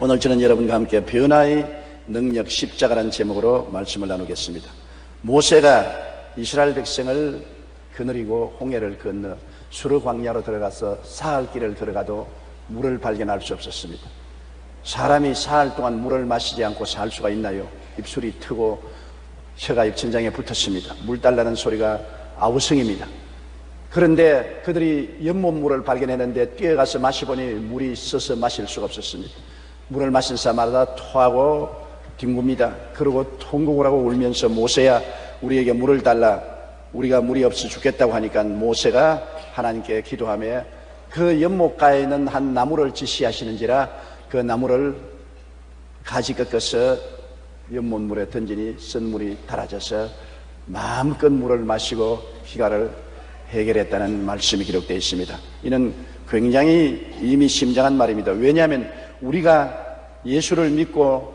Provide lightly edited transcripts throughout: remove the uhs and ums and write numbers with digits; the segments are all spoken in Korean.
오늘 저는 여러분과 함께 변화의 능력 십자가라는 제목으로 말씀을 나누겠습니다. 모세가 이스라엘 백성을 거느리고 홍해를 건너 수르 광야로 들어가서 사흘 길을 들어가도 물을 발견할 수 없었습니다. 사람이 사흘 동안 물을 마시지 않고 살 수가 있나요? 입술이 트고 혀가 입천장에 붙었습니다. 물 달라는 소리가 아우성입니다. 그런데 그들이 연못물을 발견했는데 뛰어가서 마시보니 물이 써서 마실 수가 없었습니다. 물을 마신 사람마다 토하고 뒹굽니다. 그러고 통곡을 하고 울면서 모세야 우리에게 물을 달라, 우리가 물이 없어 죽겠다고 하니까 모세가 하나님께 기도하며 그 연못가에 있는 한 나무를 지시하시는지라 그 나무를 가지 꺾어서 연못물에 던지니 쓴물이 달아져서 마음껏 물을 마시고 희가를 해결했다는 말씀이 기록되어 있습니다. 이는 굉장히 의미심장한 말입니다. 왜냐하면 우리가 예수를 믿고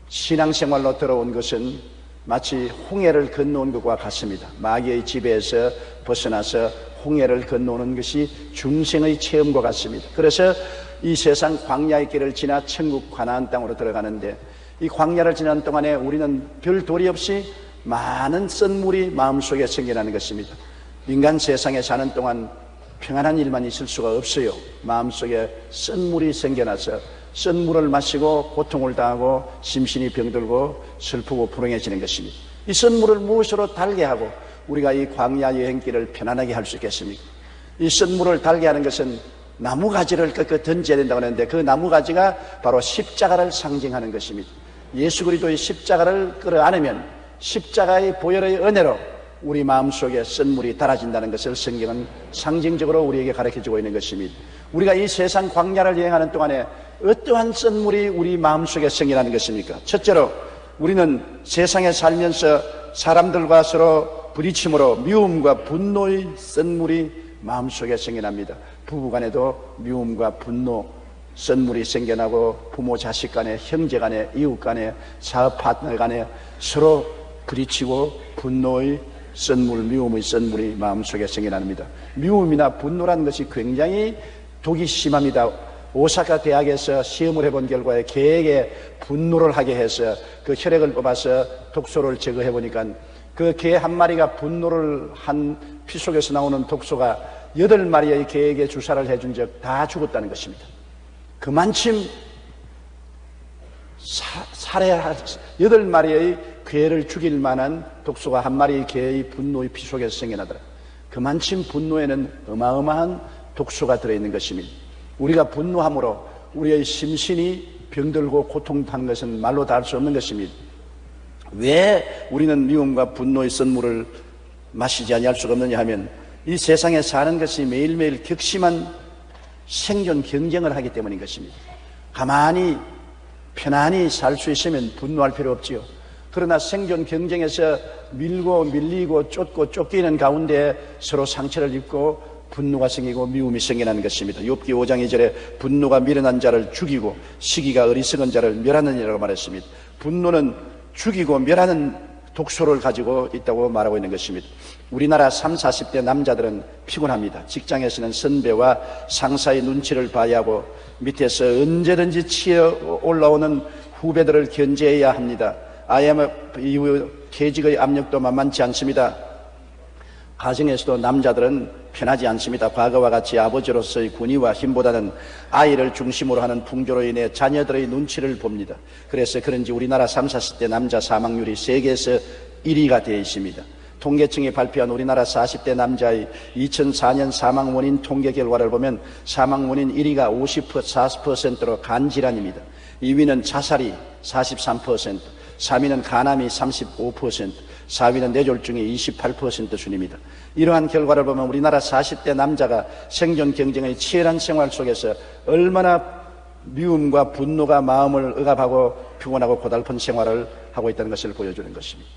신앙생활로 들어온 것은 마치 홍해를 건너온 것과 같습니다. 마귀의 지배에서 벗어나서 홍해를 건너오는 것이 중생의 체험과 같습니다. 그래서 이 세상 광야의 길을 지나 천국 가나안 땅으로 들어가는데 이 광야를 지나는 동안에 우리는 별 도리 없이 많은 쓴물이 마음속에 생겨나는 것입니다. 인간 세상에 사는 동안 평안한 일만 있을 수가 없어요. 마음속에 쓴물이 생겨나서 쓴물을 마시고 고통을 당하고 심신이 병들고 슬프고 불행해지는 것입니다. 이 쓴물을 무엇으로 달게 하고 우리가 이 광야 여행길을 편안하게 할 수 있겠습니까? 이 쓴물을 달게 하는 것은 나무가지를 꺾어 던져야 된다고 하는데 그 나무가지가 바로 십자가를 상징하는 것입니다. 예수 그리스도의 십자가를 끌어안으면 십자가의 보혈의 은혜로 우리 마음속에 쓴물이 달아진다는 것을 성경은 상징적으로 우리에게 가르쳐주고 있는 것입니다. 우리가 이 세상 광야를 여행하는 동안에 어떠한 쓴물이 우리 마음속에 생겨나는 것입니까? 첫째로 우리는 세상에 살면서 사람들과 서로 부딪힘으로 미움과 분노의 쓴물이 마음속에 생겨납니다. 부부간에도 미움과 분노, 쓴물이 생겨나고 부모 자식 간에, 형제 간에, 이웃 간에, 사업 파트너 간에 서로 부딪히고 분노의 쓴물, 미움의 쓴물이 마음속에 생겨납니다. 미움이나 분노라는 것이 굉장히 독이 심합니다. 오사카 대학에서 시험을 해본 결과에 개에게 분노를 하게 해서 그 혈액을 뽑아서 독소를 제거해 보니까 그 개 한 마리가 분노를 한 피 속에서 나오는 독소가 8마리의 개에게 주사를 해준 적 다 죽었다는 것입니다. 그만큼 살해할 8마리의 개를 죽일 만한 독소가 한 마리의 개의 분노의 피 속에서 생겨나더라. 그만큼 분노에는 어마어마한 독소가 들어있는 것입니다. 우리가 분노함으로 우리의 심신이 병들고 고통하는 것은 말로 다 할 수 없는 것입니다. 왜 우리는 미움과 분노의 쓴물을 마시지 아니할 수가 없느냐 하면 이 세상에 사는 것이 매일매일 격심한 생존 경쟁을 하기 때문인 것입니다. 가만히 편안히 살 수 있으면 분노할 필요 없지요. 그러나 생존 경쟁에서 밀고 밀리고 쫓고 쫓기는 가운데 서로 상처를 입고 분노가 생기고 미움이 생겨나는 것입니다. 욥기 5장 2절에 분노가 미련한 자를 죽이고 시기가 어리석은 자를 멸하느니라고 말했습니다. 분노는 죽이고 멸하는 독소를 가지고 있다고 말하고 있는 것입니다. 우리나라 30, 40대 남자들은 피곤합니다. 직장에서는 선배와 상사의 눈치를 봐야 하고 밑에서 언제든지 치어 올라오는 후배들을 견제해야 합니다. IMF 이후 퇴직의 압력도 만만치 않습니다. 가정에서도 남자들은 편하지 않습니다. 과거와 같이 아버지로서의 군의와 힘보다는 아이를 중심으로 하는 풍조로 인해 자녀들의 눈치를 봅니다. 그래서 그런지 우리나라 30, 40대 남자 사망률이 세계에서 1위가 되어 있습니다. 통계청이 발표한 우리나라 40대 남자의 2004년 사망 원인 통계 결과를 보면 사망 원인 1위가 40%로 간질환입니다. 2위는 자살이 43%, 3위는 간암이 35%, 4위는 뇌졸중이 28% 순입니다. 이러한 결과를 보면 우리나라 40대 남자가 생존 경쟁의 치열한 생활 속에서 얼마나 미움과 분노가 마음을 억압하고 피곤하고 고달픈 생활을 하고 있다는 것을 보여주는 것입니다.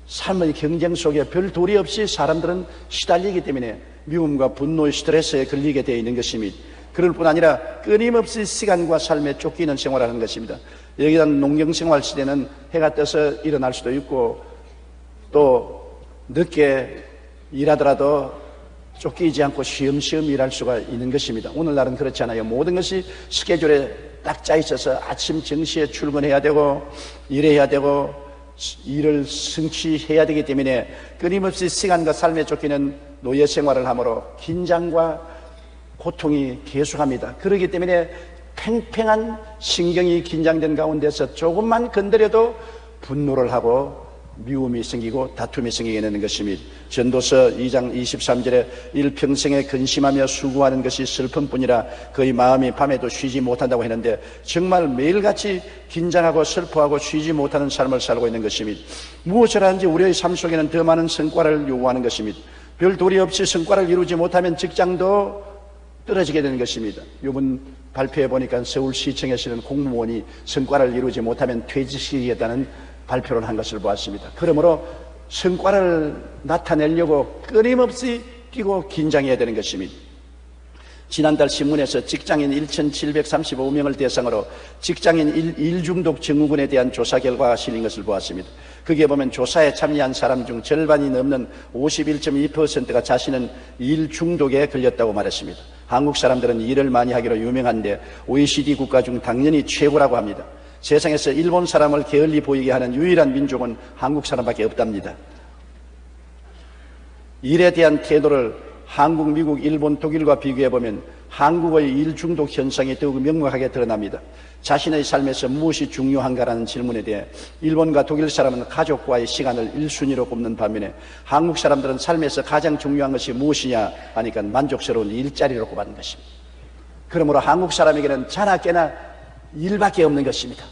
삶의 경쟁 속에 별 도리 없이 사람들은 시달리기 때문에 미움과 분노의 스트레스에 걸리게 되어 있는 것입니다. 그럴 뿐 아니라 끊임없이 시간과 삶에 쫓기는 생활을 하는 것입니다. 여기다 농경생활 시대는 해가 떠서 일어날 수도 있고 또 늦게 일하더라도 쫓기지 않고 쉬엄쉬엄 일할 수가 있는 것입니다. 오늘날은 그렇지 않아요. 모든 것이 스케줄에 딱 짜 있어서 아침 정시에 출근해야 되고 일해야 되고 일을 성취해야 되기 때문에 끊임없이 시간과 삶에 쫓기는 노예 생활을 하므로 긴장과 고통이 계속합니다. 그렇기 때문에 팽팽한 신경이 긴장된 가운데서 조금만 건드려도 분노를 하고 미움이 생기고 다툼이 생기게 되는 것입니다. 전도서 2장 23절에 일평생에 근심하며 수고하는 것이 슬픔뿐이라 그의 마음이 밤에도 쉬지 못한다고 했는데 정말 매일같이 긴장하고 슬퍼하고 쉬지 못하는 삶을 살고 있는 것입니다. 무엇을 하든지 우리의 삶 속에는 더 많은 성과를 요구하는 것입니다. 별 도리 없이 성과를 이루지 못하면 직장도 떨어지게 되는 것입니다. 이번 발표해 보니까 서울시청에서는 공무원이 성과를 이루지 못하면 퇴직시키겠다는 발표를 한 것을 보았습니다. 그러므로 성과를 나타내려고 끊임없이 뛰고 긴장해야 되는 것입니다. 지난달 신문에서 직장인 1,735명을 대상으로 직장인 일중독 증후군에 대한 조사 결과가 실린 것을 보았습니다. 거기에 보면 조사에 참여한 사람 중 절반이 넘는 51.2%가 자신은 일중독에 걸렸다고 말했습니다. 한국 사람들은 일을 많이 하기로 유명한데 OECD 국가 중 당연히 최고라고 합니다. 세상에서 일본 사람을 게을리 보이게 하는 유일한 민족은 한국 사람밖에 없답니다. 일에 대한 태도를 한국, 미국, 일본, 독일과 비교해보면 한국의 일 중독 현상이 더욱 명확하게 드러납니다. 자신의 삶에서 무엇이 중요한가라는 질문에 대해 일본과 독일 사람은 가족과의 시간을 1순위로 꼽는 반면에 한국 사람들은 삶에서 가장 중요한 것이 무엇이냐 하니까 만족스러운 일자리로 꼽았는 것입니다. 그러므로 한국 사람에게는 자나 깨나 일밖에 없는 것입니다.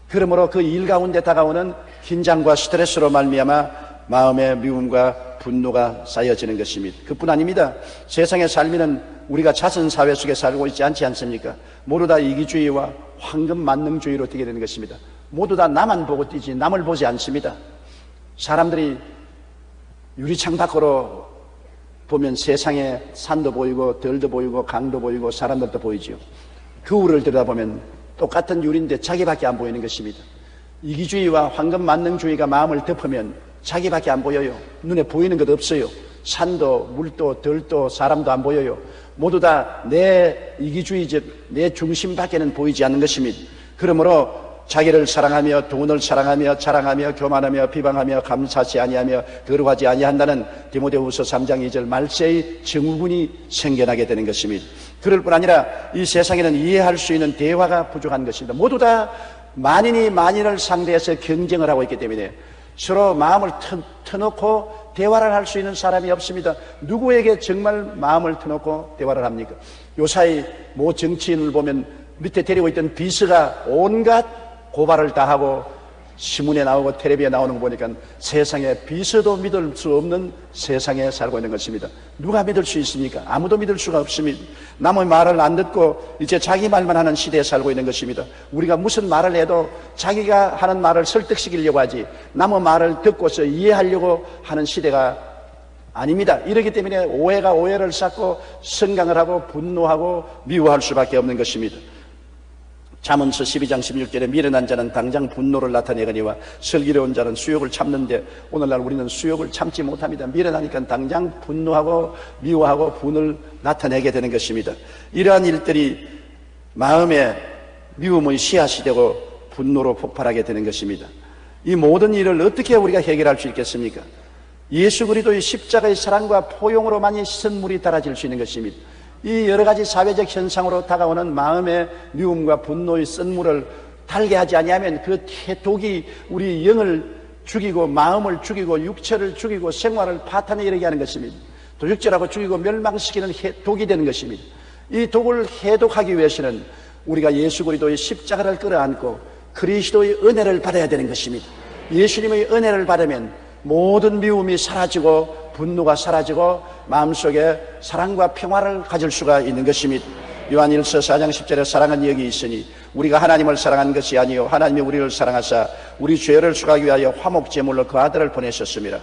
그러므로 그 일 가운데 다가오는 긴장과 스트레스로 말미암아 마음의 미움과 분노가 쌓여지는 것입니다. 그뿐 아닙니다. 세상의 삶에는 우리가 자선사회 속에 살고 있지 않지 않습니까? 모두 다 이기주의와 황금 만능주의로 뛰게 되는 것입니다. 모두 다 나만 보고 뛰지 남을 보지 않습니다. 사람들이 유리창 밖으로 보면 세상에 산도 보이고 들도 보이고 강도 보이고 사람들도 보이지요. 거울을 들여다보면 똑같은 유리인데 자기밖에 안 보이는 것입니다. 이기주의와 황금 만능주의가 마음을 덮으면 자기밖에 안 보여요. 눈에 보이는 것 없어요. 산도 물도 들도 사람도 안 보여요. 모두 다 내 이기주의적 내 중심밖에는 보이지 않는 것입니다. 그러므로 자기를 사랑하며 돈을 사랑하며 자랑하며 교만하며 비방하며 감사치 아니하며 거룩하지 아니한다는 디모데후서 3장 2절 말세의 증후군이 생겨나게 되는 것입니다. 그럴 뿐 아니라 이 세상에는 이해할 수 있는 대화가 부족한 것입니다. 모두 다 만인이 만인을 상대해서 경쟁을 하고 있기 때문에 서로 마음을 터놓고 대화를 할 수 있는 사람이 없습니다. 누구에게 정말 마음을 터놓고 대화를 합니까? 요사이 모 정치인을 보면 밑에 데리고 있던 비서가 온갖 고발을 다 하고 신문에 나오고 텔레비에 나오는 거 보니까 세상에 비서도 믿을 수 없는 세상에 살고 있는 것입니다. 누가 믿을 수 있습니까? 아무도 믿을 수가 없습니다. 남의 말을 안 듣고 이제 자기 말만 하는 시대에 살고 있는 것입니다. 우리가 무슨 말을 해도 자기가 하는 말을 설득시키려고 하지 남의 말을 듣고서 이해하려고 하는 시대가 아닙니다. 이렇기 때문에 오해가 오해를 쌓고 성강을 하고 분노하고 미워할 수밖에 없는 것입니다. 잠언서 12장 16절에 미련한 자는 당장 분노를 나타내거니와 슬기로운 자는 수욕을 참는데 오늘날 우리는 수욕을 참지 못합니다. 미련하니까 당장 분노하고 미워하고 분을 나타내게 되는 것입니다. 이러한 일들이 마음에 미움의 씨앗이 되고 분노로 폭발하게 되는 것입니다. 이 모든 일을 어떻게 우리가 해결할 수 있겠습니까? 예수 그리스도의 십자가의 사랑과 포용으로만이 선물이 달아질 수 있는 것입니다. 이 여러 가지 사회적 현상으로 다가오는 마음의 미움과 분노의 쓴물을 달게 하지 아니하면 그 독이 우리 영을 죽이고 마음을 죽이고 육체를 죽이고 생활을 파탄에 이르게 하는 것입니다. 도적질하고 죽이고 멸망시키는 독이 되는 것입니다. 이 독을 해독하기 위해서는 우리가 예수 그리스도의 십자가를 끌어안고 그리스도의 은혜를 받아야 되는 것입니다. 예수님의 은혜를 받으면 모든 미움이 사라지고 분노가 사라지고 마음속에 사랑과 평화를 가질 수가 있는 것입니다. 요한일서 4장 10절에 사랑은 여기 있으니 우리가 하나님을 사랑한 것이 아니요 하나님이 우리를 사랑하사 우리 죄를 수하기 위하여 화목제물로 그 아들을 보내셨습니다.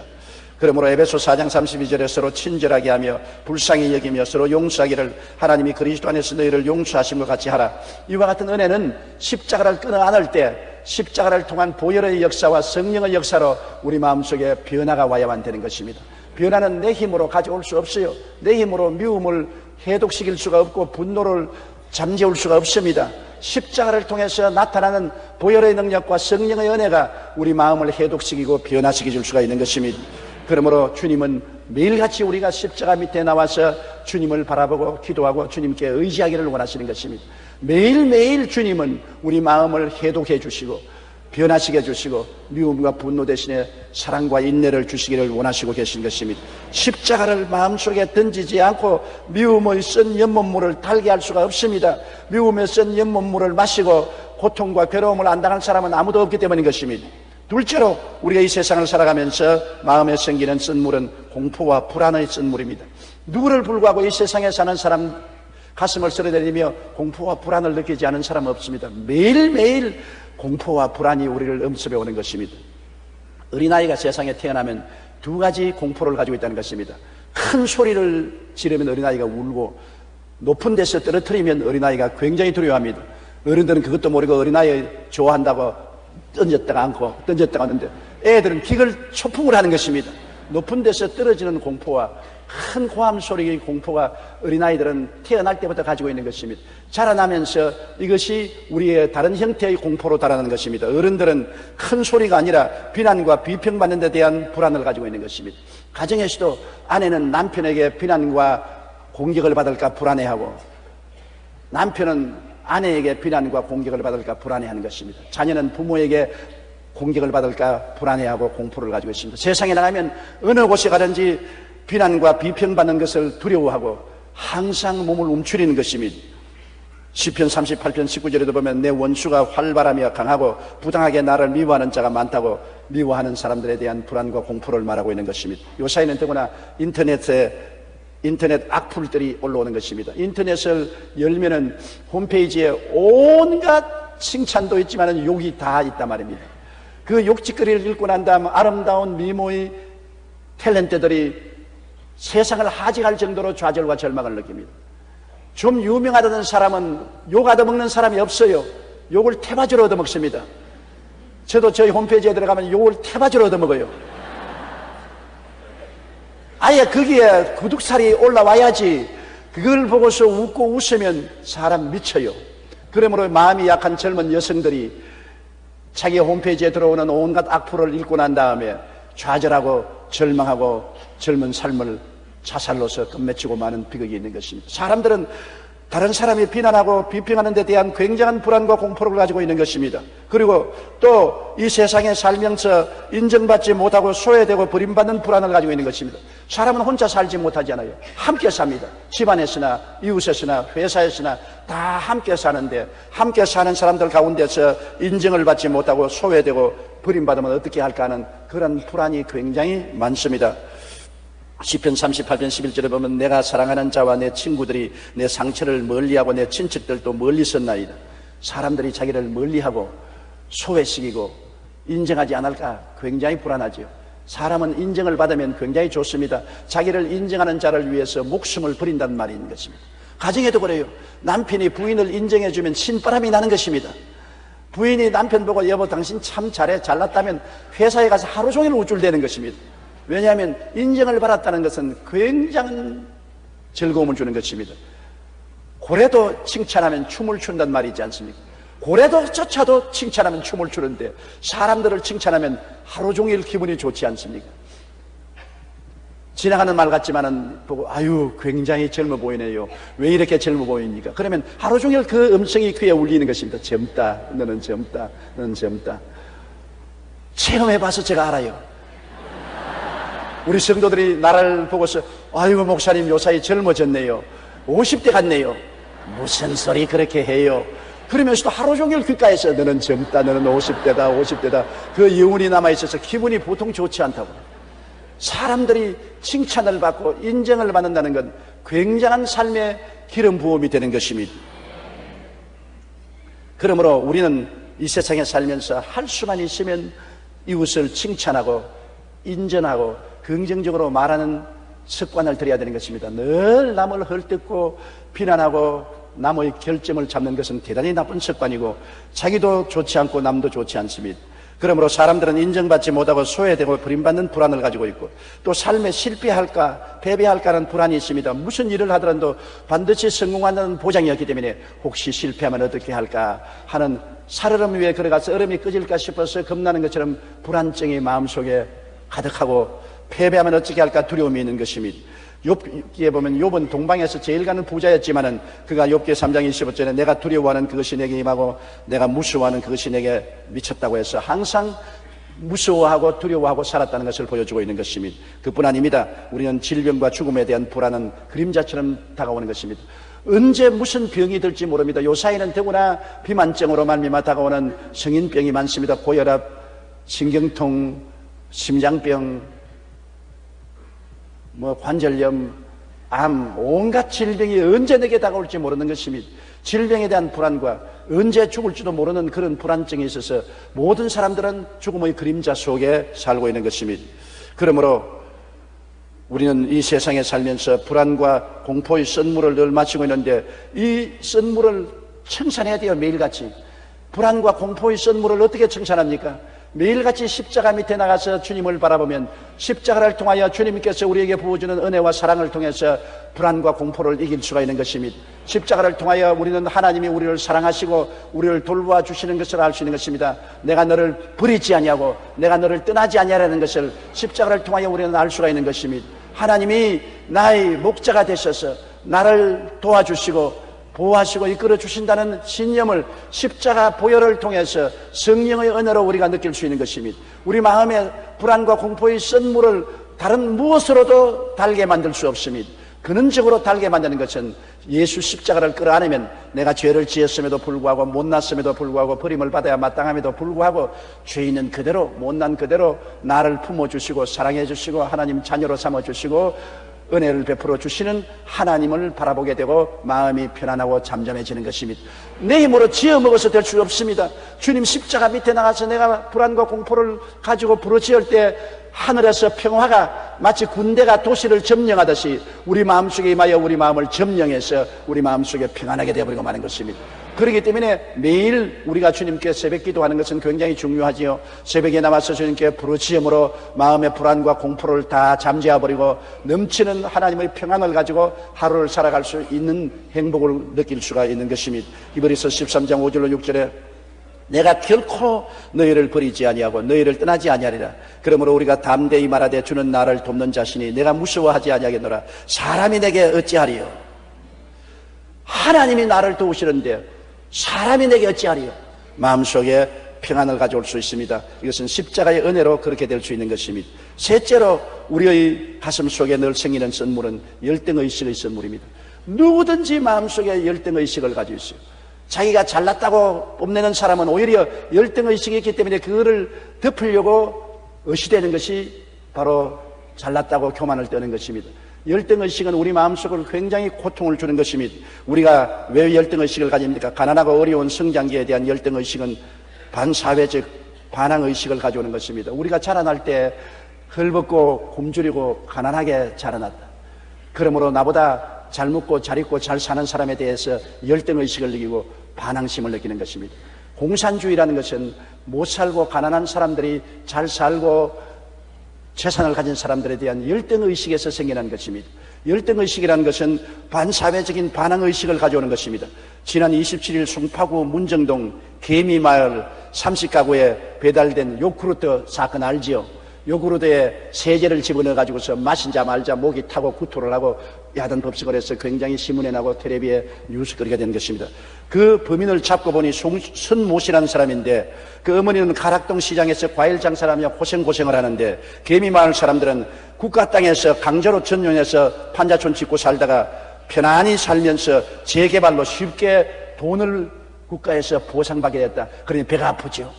그러므로 에베소 4장 32절에 서로 친절하게 하며 불쌍히 여기며 서로 용서하기를 하나님이 그리스도 안에서 너희를 용서하심과 같이 하라. 이와 같은 은혜는 십자가를 끊어 안을 때 십자가를 통한 보혈의 역사와 성령의 역사로 우리 마음속에 변화가 와야만 되는 것입니다. 변화는 내 힘으로 가져올 수 없어요. 내 힘으로 미움을 해독시킬 수가 없고 분노를 잠재울 수가 없습니다. 십자가를 통해서 나타나는 보혈의 능력과 성령의 은혜가 우리 마음을 해독시키고 변화시켜 줄 수가 있는 것입니다. 그러므로 주님은 매일같이 우리가 십자가 밑에 나와서 주님을 바라보고 기도하고 주님께 의지하기를 원하시는 것입니다. 매일매일 주님은 우리 마음을 해독해 주시고 변화시켜 주시고 미움과 분노 대신에 사랑과 인내를 주시기를 원하시고 계신 것입니다. 십자가를 마음속에 던지지 않고 미움의 쓴 연못물을 달게 할 수가 없습니다. 미움의 쓴 연못물을 마시고 고통과 괴로움을 안 당할 사람은 아무도 없기 때문인 것입니다. 둘째로 우리가 이 세상을 살아가면서 마음에 생기는 쓴물은 공포와 불안의 쓴물입니다. 누구를 불구하고 이 세상에 사는 사람 가슴을 쓰러뜨리며 공포와 불안을 느끼지 않은 사람은 없습니다. 매일매일 공포와 불안이 우리를 엄습해 오는 것입니다. 어린아이가 세상에 태어나면 두 가지 공포를 가지고 있다는 것입니다. 큰 소리를 지르면 어린아이가 울고 높은 데서 떨어뜨리면 어린아이가 굉장히 두려워합니다. 어른들은 그것도 모르고 어린아이 좋아한다고 던졌다가 않고 던졌다가 하는데 애들은 기걸 초풍을 하는 것입니다. 높은 데서 떨어지는 공포와 큰 고함 소리의 공포가 어린아이들은 태어날 때부터 가지고 있는 것입니다. 자라나면서 이것이 우리의 다른 형태의 공포로 달아나는 것입니다. 어른들은 큰 소리가 아니라 비난과 비평받는 데 대한 불안을 가지고 있는 것입니다. 가정에서도 아내는 남편에게 비난과 공격을 받을까 불안해하고 남편은 아내에게 비난과 공격을 받을까 불안해하는 것입니다. 자녀는 부모에게 공격을 받을까 불안해하고 공포를 가지고 있습니다. 세상에 나가면 어느 곳에 가든지 비난과 비평받는 것을 두려워하고 항상 몸을 움츠리는 것입니다. 시편 38편 19절에도 보면 내 원수가 활발하며 강하고 부당하게 나를 미워하는 자가 많다고 미워하는 사람들에 대한 불안과 공포를 말하고 있는 것입니다. 요사이는 더구나 인터넷 악플들이 올라오는 것입니다. 인터넷을 열면은 홈페이지에 온갖 칭찬도 있지만 욕이 다 있단 말입니다. 그 욕짓거리를 읽고 난 다음 아름다운 미모의 탤런트들이 세상을 하직할 정도로 좌절과 절망을 느낍니다. 좀 유명하다는 사람은 욕 얻어먹는 사람이 없어요. 욕을 태바지로 얻어먹습니다. 저도 저희 홈페이지에 들어가면 욕을 태바지로 얻어먹어요. 아예 거기에 구독살이 올라와야지. 그걸 보고서 웃고 웃으면 사람 미쳐요. 그러므로 마음이 약한 젊은 여성들이 자기 홈페이지에 들어오는 온갖 악플을 읽고 난 다음에 좌절하고 절망하고 젊은 삶을 자살로서 끝맺히고 마는 비극이 있는 것입니다. 사람들은 다른 사람이 비난하고 비평하는 데 대한 굉장한 불안과 공포를 가지고 있는 것입니다. 그리고 또 이 세상에 살면서 인정받지 못하고 소외되고 버림받는 불안을 가지고 있는 것입니다. 사람은 혼자 살지 못하지 않아요. 함께 삽니다. 집안에서나 이웃에서나 회사에서나 다 함께 사는데 함께 사는 사람들 가운데서 인정을 받지 못하고 소외되고 버림받으면 어떻게 할까 하는 그런 불안이 굉장히 많습니다. 시편 38편 11절에 보면 내가 사랑하는 자와 내 친구들이 내 상처를 멀리하고 내 친척들도 멀리 섰나이다. 사람들이 자기를 멀리하고 소외시키고 인정하지 않을까 굉장히 불안하지요. 사람은 인정을 받으면 굉장히 좋습니다. 자기를 인정하는 자를 위해서 목숨을 버린다는 말이 있는 것입니다. 가정에도 그래요. 남편이 부인을 인정해주면 신바람이 나는 것입니다. 부인이 남편 보고 여보 당신 참 잘해 잘났다면 회사에 가서 하루 종일 우쭐대는 것입니다. 왜냐하면 인정을 받았다는 것은 굉장한 즐거움을 주는 것입니다. 고래도 칭찬하면 춤을 춘다는 말이 있지 않습니까? 고래도조차도 칭찬하면 춤을 추는데 사람들을 칭찬하면 하루 종일 기분이 좋지 않습니까? 지나가는 말 같지만은 보고 아유 굉장히 젊어 보이네요. 왜 이렇게 젊어 보입니까? 그러면 하루 종일 그 음성이 귀에 울리는 것입니다. 젊다, 너는 젊다, 너는 젊다. 체험해봐서 제가 알아요. 우리 성도들이 나를 보고서 아이고 목사님 요사이 젊어졌네요. 50대 같네요. 무슨 소리 그렇게 해요. 그러면서도 하루 종일 귓가에서 너는 젊다, 너는 50대다, 50대다. 그 여운이 남아있어서 기분이 보통 좋지 않다고. 사람들이 칭찬을 받고 인정을 받는다는 건 굉장한 삶의 기름 부음이 되는 것입니다. 그러므로 우리는 이 세상에 살면서 할 수만 있으면 이웃을 칭찬하고 인정하고 긍정적으로 말하는 습관을 들여야 되는 것입니다. 늘 남을 헐뜯고 비난하고 남의 결점을 잡는 것은 대단히 나쁜 습관이고 자기도 좋지 않고 남도 좋지 않습니다. 그러므로 사람들은 인정받지 못하고 소외되고 버림받는 불안을 가지고 있고, 또 삶에 실패할까 패배할까는 불안이 있습니다. 무슨 일을 하더라도 반드시 성공한다는 보장이 없기 때문에 혹시 실패하면 어떻게 할까 하는 살얼음 위에 걸어가서 얼음이 꺼질까 싶어서 겁나는 것처럼 불안증이 마음속에 가득하고, 패배하면 어떻게 할까 두려움이 있는 것입니다. 욥기에 보면 욥은 동방에서 제일 가는 부자였지만은 그가 욥기 3장 25절에 내가 두려워하는 그것이 내게 임하고 내가 무서워하는 그것이 내게 미쳤다고 해서 항상 무서워하고 두려워하고 살았다는 것을 보여주고 있는 것입니다. 그뿐 아닙니다. 우리는 질병과 죽음에 대한 불안은 그림자처럼 다가오는 것입니다. 언제 무슨 병이 들지 모릅니다. 요사이는 더구나 비만증으로 말미암아 다가오는 성인병이 많습니다. 고혈압, 신경통, 심장병, 관절염, 암, 온갖 질병이 언제 내게 다가올지 모르는 것입니다. 질병에 대한 불안과 언제 죽을지도 모르는 그런 불안증이 있어서 모든 사람들은 죽음의 그림자 속에 살고 있는 것입니다. 그러므로 우리는 이 세상에 살면서 불안과 공포의 썬물을 늘 마시고 있는데, 이 썬물을 청산해야 돼요. 매일같이. 불안과 공포의 썬물을 어떻게 청산합니까? 매일같이 십자가 밑에 나가서 주님을 바라보면 십자가를 통하여 주님께서 우리에게 부어주는 은혜와 사랑을 통해서 불안과 공포를 이길 수가 있는 것입니다. 십자가를 통하여 우리는 하나님이 우리를 사랑하시고 우리를 돌보아 주시는 것을 알 수 있는 것입니다. 내가 너를 버리지 아니하고 내가 너를 떠나지 아니하라는 것을 십자가를 통하여 우리는 알 수가 있는 것입니다. 하나님이 나의 목자가 되셔서 나를 도와주시고 보호하시고 이끌어 주신다는 신념을 십자가 보혈을 통해서 성령의 은혜로 우리가 느낄 수 있는 것입니다. 우리 마음의 불안과 공포의 썬물을 다른 무엇으로도 달게 만들 수 없습니다. 근원적으로 달게 만드는 것은 예수 십자가를 끌어안으면 내가 죄를 지었음에도 불구하고 못났음에도 불구하고 버림을 받아야 마땅함에도 불구하고 죄인은 그대로 못난 그대로 나를 품어주시고 사랑해주시고 하나님 자녀로 삼아주시고 은혜를 베풀어 주시는 하나님을 바라보게 되고 마음이 편안하고 잠잠해지는 것입니다. 내 힘으로 지어 먹어서 될 수 없습니다. 주님 십자가 밑에 나가서 내가 불안과 공포를 가지고 부르짖을 때 하늘에서 평화가 마치 군대가 도시를 점령하듯이 우리 마음속에 임하여 우리 마음을 점령해서 우리 마음속에 평안하게 되어버리고 마는 것입니다. 그렇기 때문에 매일 우리가 주님께 새벽 기도하는 것은 굉장히 중요하지요. 새벽에 나와서 주님께 부르짖음으로 마음의 불안과 공포를 다 잠재워버리고 넘치는 하나님의 평안을 가지고 하루를 살아갈 수 있는 행복을 느낄 수가 있는 것입니다. 히브리서 13장 5절로 6절에 내가 결코 너희를 버리지 아니하고 너희를 떠나지 아니하리라. 그러므로 우리가 담대히 말하되 주는 나를 돕는 자신이 내가 무서워하지 아니하겠노라. 사람이 내게 어찌하리요? 하나님이 나를 도우시는데 사람이 내게 어찌하리요? 마음속에 평안을 가져올 수 있습니다. 이것은 십자가의 은혜로 그렇게 될 수 있는 것입니다. 셋째로 우리의 가슴 속에 늘 생기는 선물은 열등의식의 선물입니다. 누구든지 마음속에 열등의식을 가지고 있어요. 자기가 잘났다고 뽐내는 사람은 오히려 열등의식이 있기 때문에 그거를 덮으려고 의시되는 것이 바로 잘났다고 교만을 떠는 것입니다. 열등의식은 우리 마음속으로 굉장히 고통을 주는 것입니다. 우리가 왜 열등의식을 가집니까? 가난하고 어려운 성장기에 대한 열등의식은 반사회적 반항의식을 가져오는 것입니다. 우리가 자라날 때 헐벗고 굶주리고 가난하게 자라났다. 그러므로 나보다 잘 먹고 잘 입고 잘 사는 사람에 대해서 열등의식을 느끼고 반항심을 느끼는 것입니다. 공산주의라는 것은 못 살고 가난한 사람들이 잘 살고 재산을 가진 사람들에 대한 열등의식에서 생겨난 것입니다. 열등의식이라는 것은 반사회적인 반항의식을 가져오는 것입니다. 지난 27일 송파구 문정동 개미마을 30가구에 배달된 요구르트 사건 알지요? 요구르트에 세제를 집어넣어가지고서 마신자 말자 목이 타고 구토를 하고 야단 법석을 해서 굉장히 신문에 나고 텔레비에 뉴스거리가 된 것입니다. 그 범인을 잡고 보니 손모 씨라는 사람인데 그 어머니는 가락동 시장에서 과일 장사를 하며 고생을 하는데 개미마을 사람들은 국가 땅에서 강제로 전용해서 판자촌 짓고 살다가 편안히 살면서 재개발로 쉽게 돈을 국가에서 보상받게 됐다. 그러니 배가 아프죠.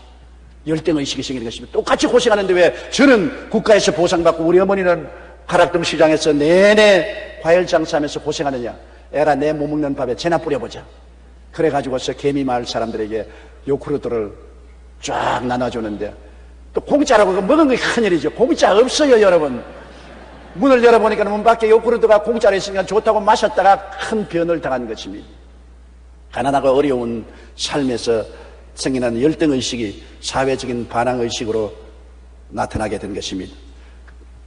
열등의식이 생기는 것입니다. 똑같이 고생하는데 왜 저는 국가에서 보상받고 우리 어머니는 가락동 시장에서 내내 과일 장사하면서 고생하느냐. 에라 내 못 먹는 밥에 재나 뿌려보자. 그래가지고서 개미마을 사람들에게 요구르트를 쫙 나눠주는데 또 공짜라고 먹은 게 큰일이죠. 공짜 없어요 여러분. 문을 열어보니까 문 밖에 요구르트가 공짜로 있으니까 좋다고 마셨다가 큰 변을 당한 것입니다. 가난하고 어려운 삶에서 생겨난 열등의식이 사회적인 반항의식으로 나타나게 된 것입니다.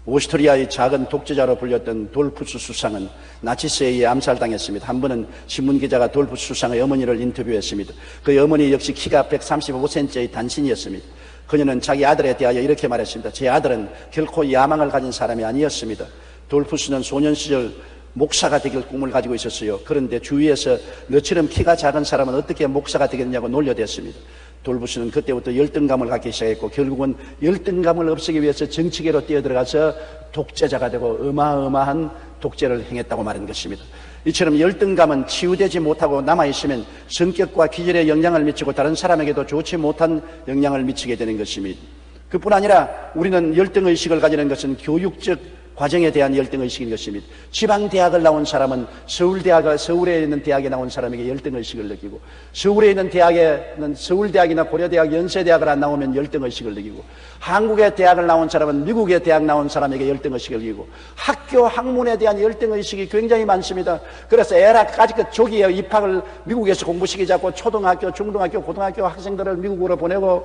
오스트리아의 작은 독재자로 불렸던 돌푸스 수상은 나치스에 의해 암살당했습니다. 한 번은 신문기자가 돌푸스 수상의 어머니를 인터뷰했습니다. 그 어머니 역시 키가 135cm의 단신이었습니다. 그녀는 자기 아들에 대하여 이렇게 말했습니다. 제 아들은 결코 야망을 가진 사람이 아니었습니다. 돌푸스는 소년 시절 목사가 되길 꿈을 가지고 있었어요. 그런데 주위에서 너처럼 키가 작은 사람은 어떻게 목사가 되겠냐고 놀려댔습니다. 돌푸스는 그때부터 열등감을 갖기 시작했고 결국은 열등감을 없애기 위해서 정치계로 뛰어들어가서 독재자가 되고 어마어마한 독재를 행했다고 말한 것입니다. 이처럼 열등감은 치유되지 못하고 남아있으면 성격과 기질에 영향을 미치고 다른 사람에게도 좋지 못한 영향을 미치게 되는 것입니다. 그뿐 아니라 우리는 열등의식을 가지는 것은 교육적 과정에 대한 열등의식인 것입니다. 지방대학을 나온 사람은 서울에 있는 대학에 나온 사람에게 열등의식을 느끼고, 서울에 있는 대학에는 서울대학이나 고려대학, 연세대학을 안 나오면 열등의식을 느끼고, 한국의 대학을 나온 사람은 미국의 대학 나온 사람에게 열등의식을 느끼고, 학교 학문에 대한 열등의식이 굉장히 많습니다. 그래서 에라까지 조기에 입학을 미국에서 공부시키자고 초등학교, 중등학교, 고등학교 학생들을 미국으로 보내고,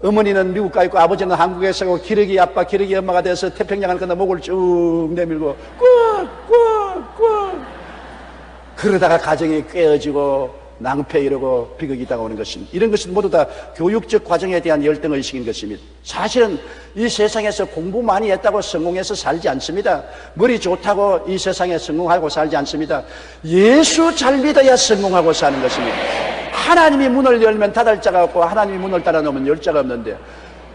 어머니는 미국 가 있고 아버지는 한국에서 있고 기러기 아빠 기러기 엄마가 돼서 태평양을 건너 목을 쭉 내밀고 꾹꾹꾹 그러다가 가정이 깨어지고 낭패 이러고 비극이 다가오는 것입니다. 이런 것은 모두 다 교육적 과정에 대한 열등의식인 것입니다. 사실은 이 세상에서 공부 많이 했다고 성공해서 살지 않습니다. 머리 좋다고 이 세상에 성공하고 살지 않습니다. 예수 잘 믿어야 성공하고 사는 것입니다. 하나님이 문을 열면 닫을 자가 없고 하나님이 문을 닫아 놓으면 열 자가 없는데,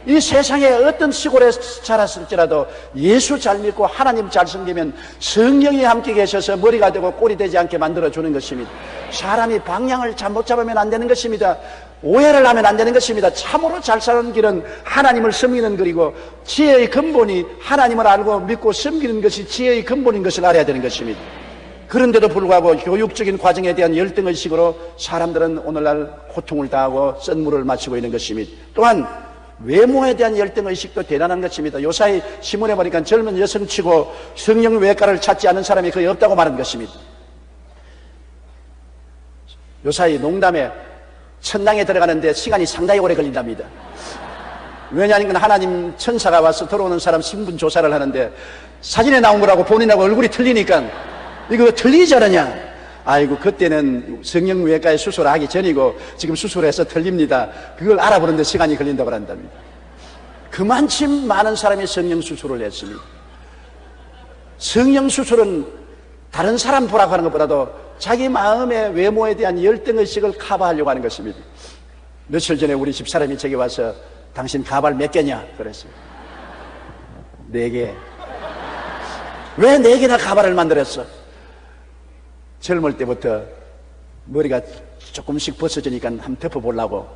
이 세상에 어떤 시골에 자랐을지라도 예수 잘 믿고 하나님 잘 섬기면 성령이 함께 계셔서 머리가 되고 꼴이 되지 않게 만들어주는 것입니다. 사람이 방향을 잘못 잡으면 안 되는 것입니다. 오해를 하면 안 되는 것입니다. 참으로 잘 사는 길은 하나님을 섬기는 길이고, 지혜의 근본이 하나님을 알고 믿고 섬기는 것이 지혜의 근본인 것을 알아야 되는 것입니다. 그런데도 불구하고 교육적인 과정에 대한 열등의식으로 사람들은 오늘날 고통을 당하고 썬물을 마시고 있는 것입니다. 또한 외모에 대한 열등의식도 대단한 것입니다. 요사이 신문에 보니까 젊은 여성치고 성형외과를 찾지 않은 사람이 거의 없다고 말한 것입니다. 요사이 농담에 천당에 들어가는데 시간이 상당히 오래 걸린답니다. 왜냐하면 하나님 천사가 와서 들어오는 사람 신분 조사를 하는데 사진에 나온 거라고 본인하고 얼굴이 틀리니까 이거 틀리지 않느냐? 아이고, 그때는 성형외과에 수술하기 전이고 지금 수술해서 틀립니다. 그걸 알아보는데 시간이 걸린다고 한답니다. 그만큼 많은 사람이 성형수술을 했습니다. 성형수술은 다른 사람 보라고 하는 것보다도 자기 마음의 외모에 대한 열등의식을 커버하려고 하는 것입니다. 며칠 전에 우리 집사람이 제게 와서 당신 가발 몇 개냐? 그랬어요. 4개. 왜 4개나 가발을 만들었어? 젊을 때부터 머리가 조금씩 벗어지니까 한번 덮어보려고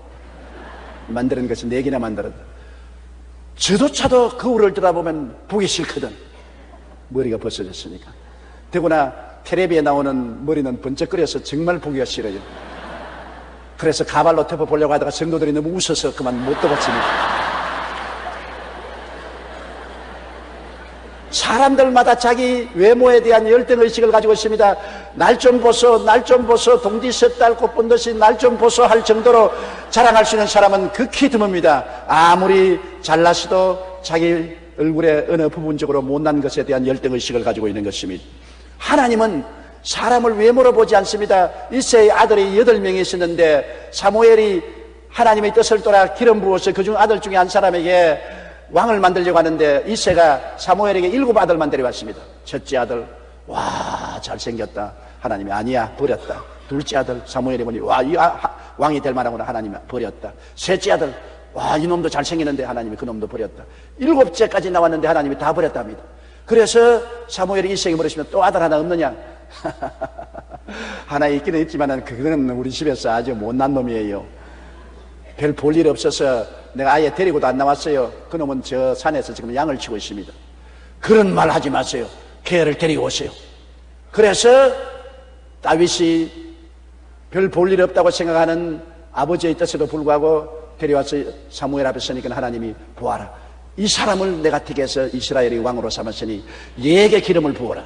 만드는 것이 4개나 만들었다. 저조차도 거울을 들여다보면 보기 싫거든. 머리가 벗어졌으니까. 더구나 텔레비에 나오는 머리는 번쩍거려서 정말 보기가 싫어요. 그래서 가발로 덮어보려고 하다가 성도들이 너무 웃어서 그만 못 덮었으니까. 사람들마다 자기 외모에 대한 열등의식을 가지고 있습니다. 날 좀 보소, 날 좀 보소, 동디 섣달 꽃본 듯이 날 좀 보소 할 정도로 자랑할 수 있는 사람은 극히 드뭅니다. 아무리 잘났어도 자기 얼굴의 어느 부분적으로 못난 것에 대한 열등의식을 가지고 있는 것입니다. 하나님은 사람을 외모로 보지 않습니다. 이새의 아들이 8명이 있었는데 사무엘이 하나님의 뜻을 따라 기름 부어서 그중 아들 중에 한 사람에게 왕을 만들려고 하는데 이새가 사무엘에게 7 아들만 데려왔습니다. 첫째 아들, 와 잘생겼다. 하나님이 아니야, 버렸다. 둘째 아들, 사무엘이 보니 와 이 왕이 될 만하구나. 하나님이 버렸다. 셋째 아들, 와 이놈도 잘생기는데 하나님이 그놈도 버렸다. 7째까지 나왔는데 하나님이 다 버렸답니다. 그래서 사무엘이 이새에게 물으시면 또 아들 하나 없느냐? 하나 있기는 있지만 그거는 우리 집에서 아주 못난 놈이에요. 별 볼 일 없어서 내가 아예 데리고도 안 나왔어요. 그놈은 저 산에서 지금 양을 치고 있습니다. 그런 말 하지 마세요. 걔를 데리고 오세요. 그래서 다윗이 별 볼 일 없다고 생각하는 아버지의 뜻에도 불구하고 데려와서 사무엘 앞에 서니까 하나님이 보아라. 이 사람을 내가 택해서 이스라엘의 왕으로 삼았으니 얘에게 기름을 부어라.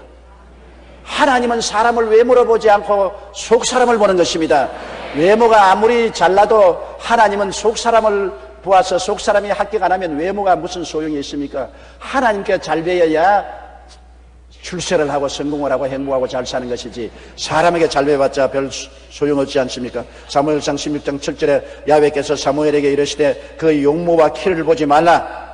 하나님은 사람을 외모로 보지 않고 속 사람을 보는 것입니다. 외모가 아무리 잘나도 하나님은 속 사람을 보아서 속 사람이 합격 안 하면 외모가 무슨 소용이 있습니까? 하나님께 잘 배워야 출세를 하고 성공을 하고 행복하고 잘 사는 것이지 사람에게 잘 배워봤자 별 소용없지 않습니까? 사무엘상 16장 7절에 야훼께서 사무엘에게 이르시되 그 용모와 키를 보지 말라.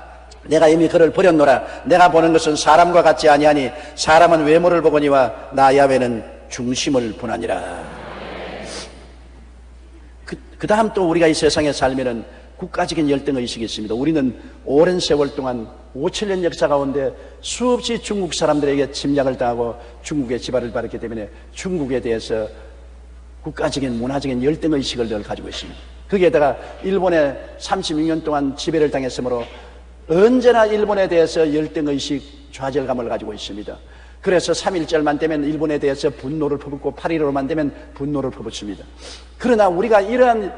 내가 이미 그를 버렸노라. 내가 보는 것은 사람과 같지 아니하니 사람은 외모를 보거니와 나 야훼는 중심을 보나니라. 그 다음 또 우리가 이 세상에 살면은 국가적인 열등의식이 있습니다. 우리는 오랜 세월 동안 5,000년 역사 가운데 수없이 중국 사람들에게 침략을 당하고 중국의 지발을 받았기 때문에 중국에 대해서 국가적인 문화적인 열등의식을 늘 가지고 있습니다. 거기에다가 일본에 36년 동안 지배를 당했으므로 언제나 일본에 대해서 열등의식, 좌절감을 가지고 있습니다. 그래서 3.1절만 되면 일본에 대해서 분노를 퍼붓고 8.15만 되면 분노를 퍼붓습니다. 그러나 우리가 이러한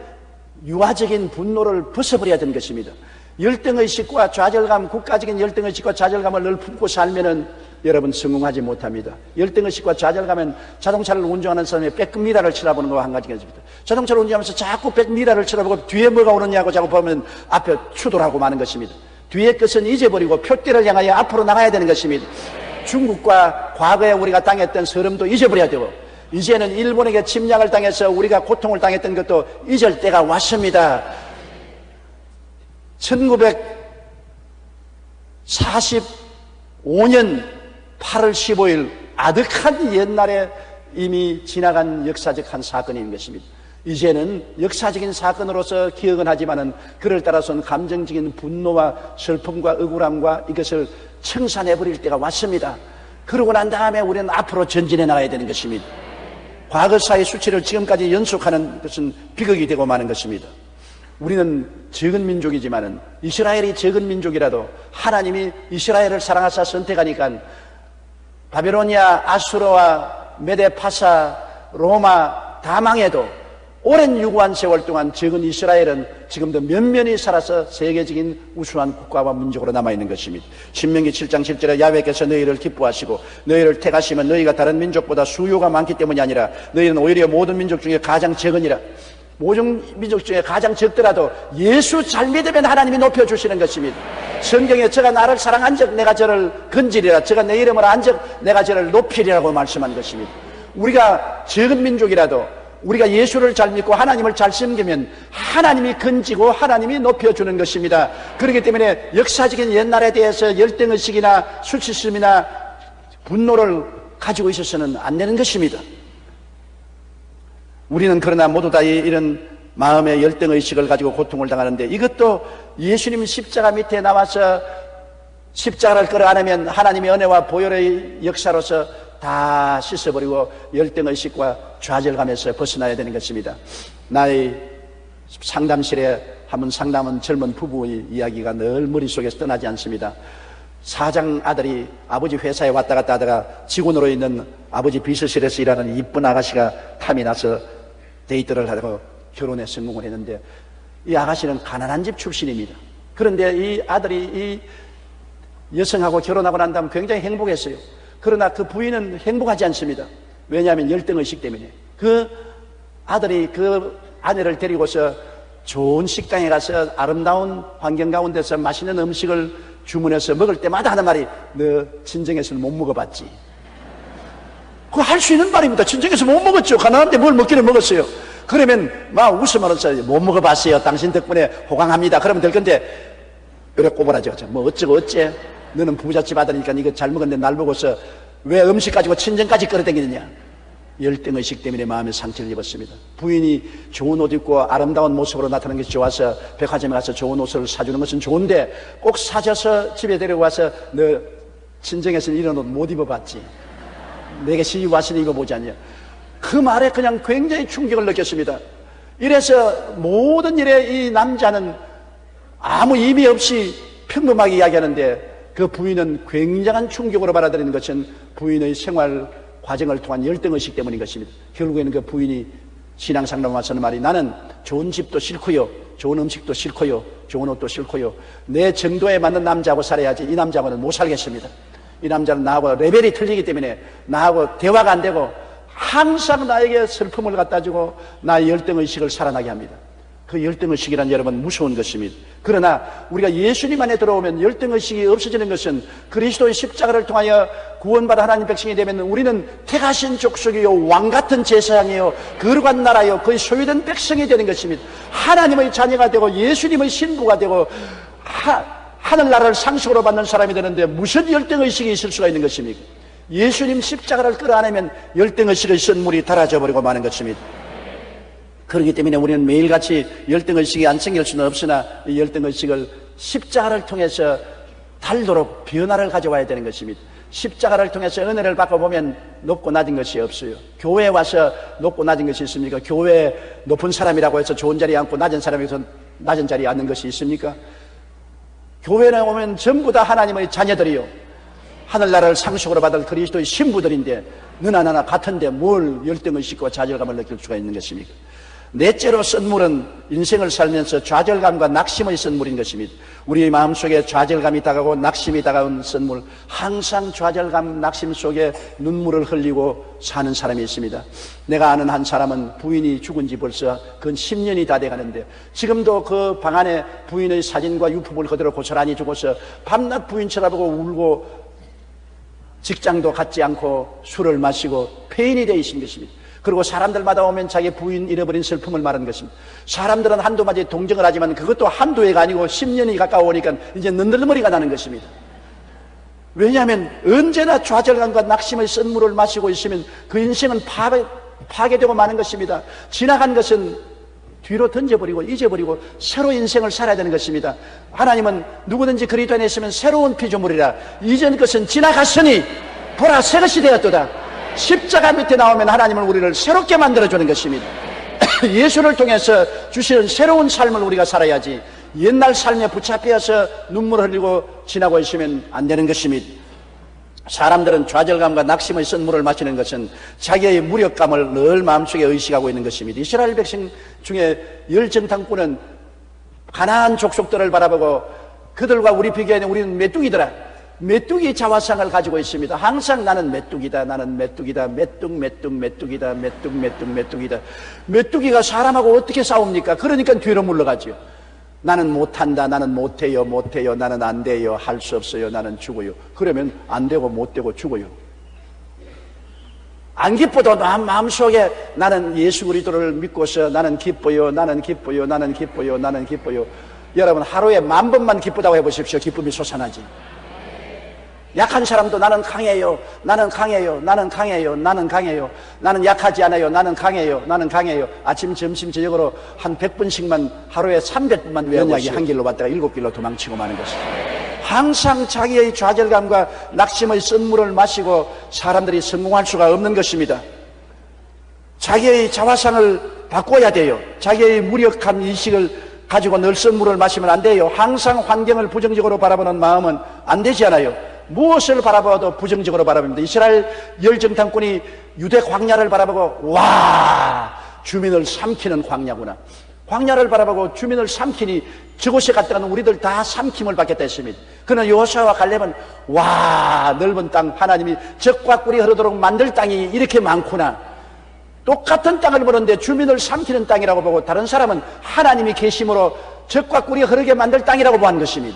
유아적인 분노를 벗어버려야 되는 것입니다. 열등의식과 좌절감, 국가적인 열등의식과 좌절감을 늘 품고 살면은 여러분 성공하지 못합니다. 열등의식과 좌절감은 자동차를 운전하는 사람의 백미러를 쳐다보는 것과 한 가지가 있습니다. 자동차를 운전하면서 자꾸 백미러를 쳐다보고 뒤에 뭐가 오느냐고 자꾸 보면 앞에 추돌하고 마는 것입니다. 뒤에 것은 잊어버리고 표대를 향하여 앞으로 나가야 되는 것입니다. 중국과 과거에 우리가 당했던 서름도 잊어버려야 되고 이제는 일본에게 침략을 당해서 우리가 고통을 당했던 것도 잊을 때가 왔습니다. 1945년 8월 15일 아득한 옛날에 이미 지나간 역사적 한 사건인 것입니다. 이제는 역사적인 사건으로서 기억은 하지만은 그를 따라서는 감정적인 분노와 슬픔과 억울함과 이것을 청산해버릴 때가 왔습니다. 그러고 난 다음에 우리는 앞으로 전진해 나가야 되는 것입니다. 과거사의 수치를 지금까지 연속하는 것은 비극이 되고 마는 것입니다. 우리는 적은 민족이지만은 이스라엘이 적은 민족이라도 하나님이 이스라엘을 사랑하사 선택하니까 바벨로니아, 아수르와 메데파사, 로마 다 망해도 오랜 유구한 세월 동안 적은 이스라엘은 지금도 면면히 살아서 세계적인 우수한 국가와 민족으로 남아있는 것입니다. 신명기 7장 7절에 야훼께서 너희를 기뻐하시고 너희를 택하시면 너희가 다른 민족보다 수요가 많기 때문이 아니라 너희는 오히려 모든 민족 중에 가장 적으니라. 모든 민족 중에 가장 적더라도 예수 잘 믿으면 하나님이 높여주시는 것입니다. 성경에 저가 나를 사랑한 적 내가 저를 건지리라, 저가 내 이름을 안 적 내가 저를 높이리라고 말씀한 것입니다. 우리가 적은 민족이라도 우리가 예수를 잘 믿고 하나님을 잘 섬기면 하나님이 건지고 하나님이 높여주는 것입니다. 그렇기 때문에 역사적인 옛날에 대해서 열등의식이나 수치심이나 분노를 가지고 있어서는 안 되는 것입니다. 우리는 그러나 모두 다 이런 마음의 열등의식을 가지고 고통을 당하는데 이것도 예수님 십자가 밑에 나와서 십자가를 끌어 안으면 하나님의 은혜와 보혈의 역사로서 다 씻어버리고 열등의식과 좌절감에서 벗어나야 되는 것입니다. 나의 상담실에 한번 상담한 젊은 부부의 이야기가 늘 머릿속에서 떠나지 않습니다. 사장 아들이 아버지 회사에 왔다 갔다 하다가 직원으로 있는 아버지 비서실에서 일하는 이쁜 아가씨가 탐이 나서 데이트를 하고 결혼에 성공을 했는데 이 아가씨는 가난한 집 출신입니다. 그런데 이 아들이 이 여성하고 결혼하고 난 다음 굉장히 행복했어요. 그러나 그 부인은 행복하지 않습니다. 왜냐하면 열등의식 때문에. 그 아들이 그 아내를 데리고서 좋은 식당에 가서 아름다운 환경 가운데서 맛있는 음식을 주문해서 먹을 때마다 하는 말이 너 친정에서는 못 먹어봤지. 그거 할 수 있는 말입니다. 친정에서 못 먹었죠. 가난한데 뭘 먹기를 먹었어요. 그러면 막 웃으면서 못 먹어봤어요. 당신 덕분에 호강합니다. 그러면 될 건데 그래 꼬부라져. 뭐 어쩌고 어째. 너는 부잣집 아들이니까 이거 잘 먹었는데 날 보고서 왜 음식 가지고 친정까지 끌어다니느냐. 열등의식 때문에 마음에 상처를 입었습니다. 부인이 좋은 옷 입고 아름다운 모습으로 나타나는 것이 좋아서 백화점에 가서 좋은 옷을 사주는 것은 좋은데 꼭 사줘서 집에 데려와서 너 친정에서는 이런 옷 못 입어봤지. 내게 시집 왔으니 입어보지 않냐. 그 말에 그냥 굉장히 충격을 느꼈습니다. 이래서 모든 일에 이 남자는 아무 의미 없이 평범하게 이야기하는데 그 부인은 굉장한 충격으로 받아들이는 것은 부인의 생활 과정을 통한 열등의식 때문인 것입니다. 결국에는 그 부인이 신앙상담 와서는 말이 나는 좋은 집도 싫고요, 좋은 음식도 싫고요, 좋은 옷도 싫고요, 내 정도에 맞는 남자하고 살아야지 이 남자하고는 못 살겠습니다. 이 남자는 나하고 레벨이 틀리기 때문에 나하고 대화가 안 되고 항상 나에게 슬픔을 갖다 주고 나의 열등의식을 살아나게 합니다. 그 열등의식이란 여러분 무서운 것입니다. 그러나 우리가 예수님 안에 들어오면 열등의식이 없어지는 것은 그리스도의 십자가를 통하여 구원받아 하나님 백성이 되면 우리는 택하신 족속이요 왕같은 제사장이요 거룩한 나라요 그의 소유된 백성이 되는 것입니다. 하나님의 자녀가 되고 예수님의 신부가 되고 하늘나라를 상속으로 받는 사람이 되는데 무슨 열등의식이 있을 수가 있는 것입니까? 예수님 십자가를 끌어안으면 열등의식의 선물이 닳아져 버리고 마는 것입니다. 그렇기 때문에 우리는 매일같이 열등의식이 안 생길 수는 없으나 이 열등의식을 십자가를 통해서 달도록 변화를 가져와야 되는 것입니다. 십자가를 통해서 은혜를 받고 보면 높고 낮은 것이 없어요. 교회에 와서 높고 낮은 것이 있습니까? 교회에 높은 사람이라고 해서 좋은 자리에 앉고 낮은 사람에서 낮은 자리에 앉는 것이 있습니까? 교회에 오면 전부 다 하나님의 자녀들이요 하늘나라를 상속으로 받을 그리스도의 신부들인데 너나 나나 같은데 뭘 열등의식과 좌절감을 느낄 수가 있는 것입니까? 넷째로 선물은 인생을 살면서 좌절감과 낙심의 선물인 것입니다. 우리의 마음속에 좌절감이 다가오고 낙심이 다가온 선물, 항상 좌절감, 낙심 속에 눈물을 흘리고 사는 사람이 있습니다. 내가 아는 한 사람은 부인이 죽은 지 벌써 근 10년이 다 돼가는데 지금도 그 방 안에 부인의 사진과 유품을 그대로 고스란히 두고서 밤낮 부인 쳐다보고 울고 직장도 갖지 않고 술을 마시고 폐인이 되어 있는 것입니다. 그리고 사람들마다 오면 자기 부인 잃어버린 슬픔을 말하는 것입니다. 사람들은 한두 마디 동정을 하지만 그것도 한두 해가 아니고 10년이 가까워오니까 이제 너덜머리가 나는 것입니다. 왜냐하면 언제나 좌절감과 낙심의 썬물을 마시고 있으면 그 인생은 파괴되고 마는 것입니다. 지나간 것은 뒤로 던져버리고 잊어버리고 새로 인생을 살아야 되는 것입니다. 하나님은 누구든지 그리스도 안에 있으면 새로운 피조물이라 이전 것은 지나갔으니 보라 새 것이 되었도다. 십자가 밑에 나오면 하나님은 우리를 새롭게 만들어주는 것입니다. 예수를 통해서 주시는 새로운 삶을 우리가 살아야지 옛날 삶에 붙잡혀서 눈물 흘리고 지나고 있으면 안 되는 것입니다. 사람들은 좌절감과 낙심의 썬물을 마시는 것은 자기의 무력감을 늘 마음속에 의식하고 있는 것입니다. 이스라엘 백성 중에 열정탐꾼은 가나안 족속들을 바라보고 그들과 우리 비교하는 우리는 메뚜기더라. 메뚜기 자화상을 가지고 있습니다. 항상 나는 메뚜기다, 나는 메뚜기다, 메뚜기다, 메뚜기다. 메뚜기가 사람하고 어떻게 싸웁니까? 그러니까 뒤로 물러가지요. 나는 못한다, 나는 못해요, 나는 안 돼요, 할 수 없어요, 나는 죽어요. 그러면 안 되고 못 되고 죽어요. 안 기뻐도 마음속에 나는 예수 그리스도를 믿고서 나는 기뻐요, 나는 기뻐요, 나는 기뻐요, 나는 기뻐요. 여러분 하루에 10,000번만 기쁘다고 해보십시오. 기쁨이 솟아나지. 약한 사람도 나는 강해요, 나는 강해요, 나는 강해요, 나는 강해요, 나는 약하지 않아요, 나는 강해요, 나는 강해요. 아침, 점심, 저녁으로 한 100번씩만 하루에 300번만 연약이 한 길로 왔다가 7길로 도망치고 마는 것입니다. 항상 자기의 좌절감과 낙심의 썬물을 마시고 사람들이 성공할 수가 없는 것입니다. 자기의 자화상을 바꿔야 돼요. 자기의 무력한 인식을 가지고 늘 썬물을 마시면 안 돼요. 항상 환경을 부정적으로 바라보는 마음은 안 되지 않아요. 무엇을 바라봐도 부정적으로 바라봅니다. 이스라엘 열정탐꾼이 유대 광야를 바라보고 와 주민을 삼키는 광야구나. 광야를 바라보고 주민을 삼키니 저곳에 갔다가는 우리들 다 삼킴을 받겠다 했습니다. 그러나 여호수아와 갈렙은 와 넓은 땅 하나님이 젖과 꿀이 흐르도록 만들 땅이 이렇게 많구나. 똑같은 땅을 보는데 주민을 삼키는 땅이라고 보고 다른 사람은 하나님이 계심으로 젖과 꿀이 흐르게 만들 땅이라고 보는 것입니다.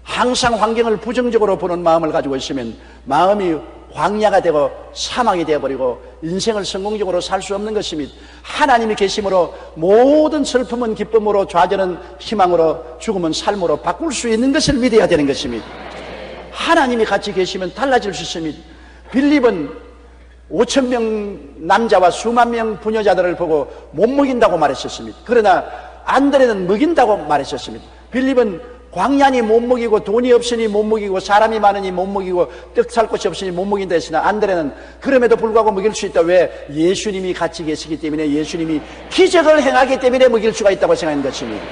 항상 환경을 부정적으로 보는 마음을 가지고 있으면 마음이 광야가 되고 사망이 되어버리고 인생을 성공적으로 살 수 없는 것입니다. 하나님이 계심으로 모든 슬픔은 기쁨으로, 좌절은 희망으로, 죽음은 삶으로 바꿀 수 있는 것을 믿어야 되는 것입니다. 하나님이 같이 계시면 달라질 수 있습니다. 빌립은 5,000명 남자와 수만 명 부녀자들을 보고 못 먹인다고 말했었습니다. 그러나 안드레는 먹인다고 말했었습니다. 빌립은 광야니 못 먹이고 돈이 없으니 못 먹이고 사람이 많으니 못 먹이고 떡 살 곳이 없으니 못 먹인다 했으나 안드레는 그럼에도 불구하고 먹일 수 있다. 왜? 예수님이 같이 계시기 때문에, 예수님이 기적을 행하기 때문에 먹일 수가 있다고 생각하는 것입니다.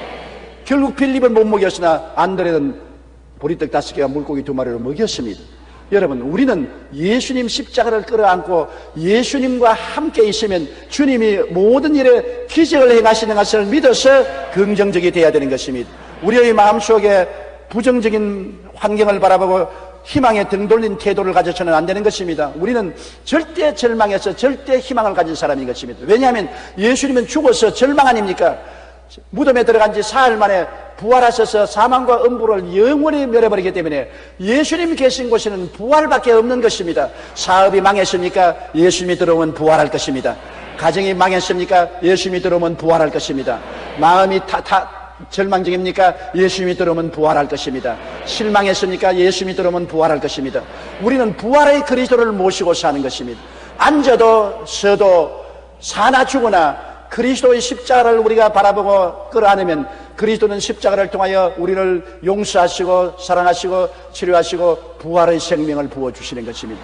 결국 빌립은 못 먹였으나 안드레는 보리떡 5개와 물고기 2마리로 먹였습니다. 여러분, 우리는 예수님 십자가를 끌어안고 예수님과 함께 있으면 주님이 모든 일에 기적을 행하시는 것을 믿어서 긍정적이 되어야 되는 것입니다. 우리의 마음속에 부정적인 환경을 바라보고 희망에 등 돌린 태도를 가져서는 안 되는 것입니다. 우리는 절대 절망해서 절대 희망을 가진 사람인 것입니다. 왜냐하면 예수님은 죽어서 절망 아닙니까? 무덤에 들어간 지 사흘 만에 부활하셔서 사망과 음부를 영원히 멸해버리기 때문에 예수님이 계신 곳에는 부활밖에 없는 것입니다. 사업이 망했습니까? 예수님이 들어오면 부활할 것입니다. 가정이 망했습니까? 예수님이 들어오면 부활할 것입니다. 마음이 절망 중입니까? 예수님이 들어오면 부활할 것입니다. 실망했습니까? 예수님이 들어오면 부활할 것입니다. 우리는 부활의 그리스도를 모시고 사는 것입니다. 앉아도 서도 사나 죽으나 그리스도의 십자가를 우리가 바라보고 끌어안으면 그리스도는 십자가를 통하여 우리를 용서하시고 사랑하시고 치료하시고 부활의 생명을 부어주시는 것입니다.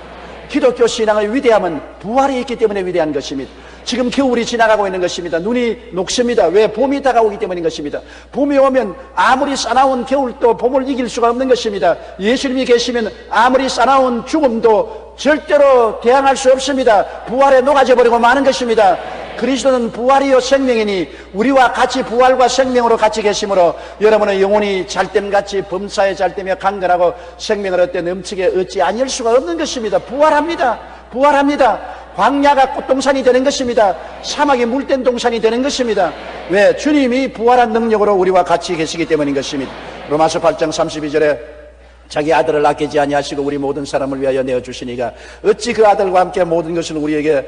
기독교 신앙의 위대함은 부활이 있기 때문에 위대한 것입니다. 지금 겨울이 지나가고 있는 것입니다. 눈이 녹습니다. 왜? 봄이 다가오기 때문인 것입니다. 봄이 오면 아무리 싸나운 겨울도 봄을 이길 수가 없는 것입니다. 예수님이 계시면 아무리 싸나운 죽음도 절대로 대항할 수 없습니다. 부활에 녹아져 버리고 마는 것입니다. 그리스도는 부활이요 생명이니 우리와 같이 부활과 생명으로 같이 계심으로 여러분은 영혼이 잘됨같이 범사에 잘되며 강건하고 생명을 얻되 넘치게 얻지 아니할 수가 없는 것입니다. 부활합니다. 부활합니다. 광야가 꽃동산이 되는 것입니다. 사막이 물된 동산이 되는 것입니다. 왜? 주님이 부활한 능력으로 우리와 같이 계시기 때문인 것입니다. 로마서 8장 32절에 자기 아들을 아끼지 아니하시고 우리 모든 사람을 위하여 내어주시니가 어찌 그 아들과 함께 모든 것을 우리에게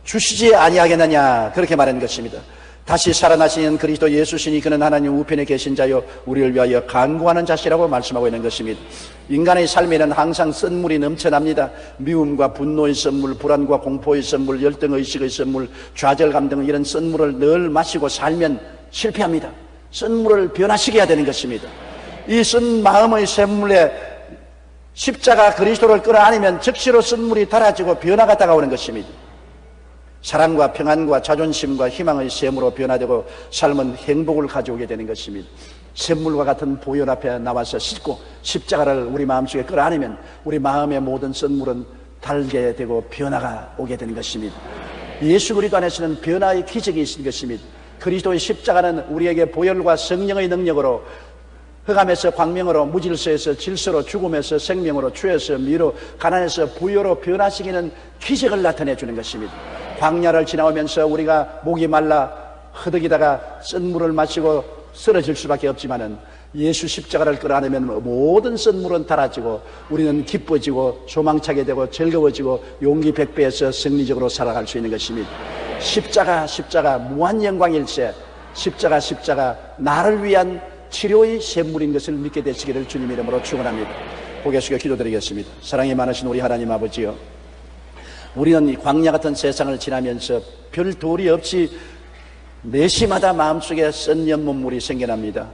주시지 아니하겠느냐, 그렇게 말하는 것입니다. 다시 살아나신 그리스도 예수시니 그는 하나님 우편에 계신 자요 우리를 위하여 간구하는 자시라고 말씀하고 있는 것입니다. 인간의 삶에는 항상 쓴물이 넘쳐납니다. 미움과 분노의 쓴물, 불안과 공포의 쓴물, 열등의식의 쓴물, 좌절감 등 이런 쓴물을 늘 마시고 살면 실패합니다. 쓴물을 변화시켜야 되는 것입니다. 이 쓴 마음의 샘물에 십자가 그리스도를 끌어안으면 즉시로 쓴물이 달아지고 변화가 다가오는 것입니다. 사랑과 평안과 자존심과 희망의 샘으로 변화되고 삶은 행복을 가져오게 되는 것입니다. 샘물과 같은 보혈 앞에 나와서 씻고 십자가를 우리 마음속에 끌어안으면 우리 마음의 모든 쓴물은 달게 되고 변화가 오게 되는 것입니다. 예수 그리스도 안에서는 변화의 기적이 있는 것입니다. 그리스도의 십자가는 우리에게 보혈과 성령의 능력으로 흑암에서 광명으로, 무질서에서 질서로, 죽음에서 생명으로, 죄에서 미로, 가난에서 부여로 변화시키는 기적을 나타내 주는 것입니다. 광야를 지나오면서 우리가 목이 말라 허덕이다가 쓴물을 마시고 쓰러질 수밖에 없지만은 예수 십자가를 끌어안으면 모든 쓴물은 달아지고 우리는 기뻐지고 소망차게 되고 즐거워지고 용기 백배해서 승리적으로 살아갈 수 있는 것입니다. 십자가 무한 영광일세. 십자가 나를 위한 치료의 샘물인 것을 믿게 되시기를 주님 이름으로 축원합니다. 고개 숙여 기도드리겠습니다. 사랑이 많으신 우리 하나님 아버지요, 우리는 이 광야 같은 세상을 지나면서 별 도리 없이 내시마다 마음속에 쓴 연못물이 생겨납니다.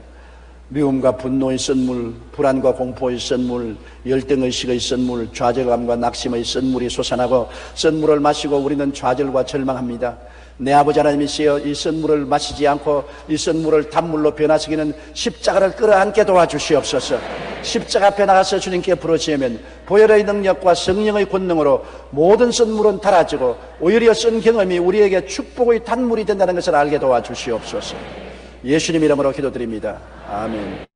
미움과 분노의 쓴물, 불안과 공포의 쓴물, 열등의식의 쓴물, 좌절감과 낙심의 쓴물이 솟아나고 쓴물을 마시고 우리는 좌절과 절망합니다. 내 아버지 하나님이시여, 이 쓴물을 마시지 않고 이 쓴물을 단물로 변화시키는 십자가를 끌어안게 도와주시옵소서. 십자가 앞에 나가서 주님께 부르짖으면 보혈의 능력과 성령의 권능으로 모든 쓴물은 달아지고 오히려 쓴 경험이 우리에게 축복의 단물이 된다는 것을 알게 도와주시옵소서. 예수님 이름으로 기도드립니다. 아멘.